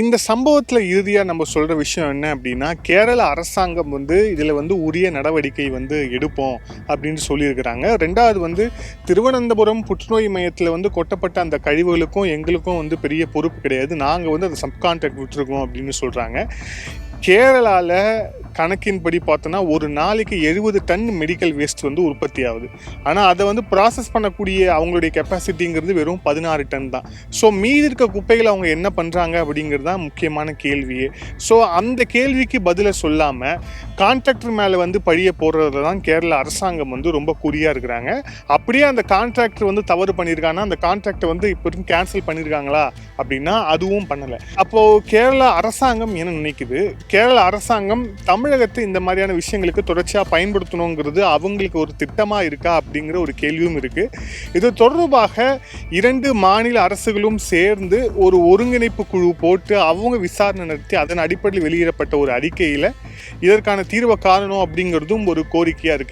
இந்த சம்பவத்துல இறுதியா நம்ம சொல்ற விஷயம் என்ன அப்படின்னா, கேரள அரசாங்கம் இதுல உரிய நடவடிக்கை எடுப்போம் அப்படின்னு சொல்லியிருக்கிறாங்க. 2வது திருவனந்தபுரம் புற்றுநோய் மையத்துல கொட்டப்பட்ட அந்த கழிவுகளுக்கும் எங்களுக்கும் பெரிய பொறுப்பு கிடையாது. நாங்க அதை சப் கான்ட்ராக்ட் விட்டுருக்கோம் அப்படின்னு சொல்றாங்க. கேரளால கணக்கின்படி பார்த்தோன்னா ஒரு நாளைக்கு 70 டன் மெடிக்கல் வேஸ்ட் உற்பத்தி ஆகுது. ஆனால் அதை ப்ராசஸ் பண்ணக்கூடிய அவங்களுடைய கெப்பாசிட்டிங்கிறது வெறும் 16 டன் தான். ஸோ மீதி இருக்க குப்பைகளை அவங்க என்ன பண்ணுறாங்க அப்படிங்கிறது தான் முக்கியமான கேள்வியே. ஸோ அந்த கேள்விக்கு பதிலை சொல்லாமல் கான்ட்ராக்டர் மேலே பழிய போடுறதுல தான் கேரள அரசாங்கம் ரொம்ப குறியாக இருக்கிறாங்க. அப்படியே அந்த கான்ட்ராக்டர் தவறு பண்ணியிருக்காங்கன்னா அந்த கான்ட்ராக்டை இப்போ வரைக்கும் கேன்சல் பண்ணியிருக்காங்களா அப்படின்னா அதுவும் பண்ணலை. அப்போது கேரள அரசாங்கம் என்ன நினைக்குது? கேரள அரசாங்கம் தமிழகத்தை இந்த மாதிரியான விஷயங்களுக்கு தொடர்ச்சியாக பயன்படுத்தணுங்கிறது அவங்களுக்கு ஒரு திட்டமாக இருக்கா அப்படிங்கிற ஒரு கேள்வியும் இருக்குது. இது தொடர்பாக 2 மாநில அரசுகளும் சேர்ந்து ஒரு ஒருங்கிணைப்பு குழு போட்டு அவங்க விசாரணை நடத்தி அதன் அடிப்படையில் வெளியிடப்பட்ட ஒரு அறிக்கையில் இதற்கான தீர்வை காணணும் அப்படிங்கிறதும் ஒரு கோரிக்கையாக இருக்குது.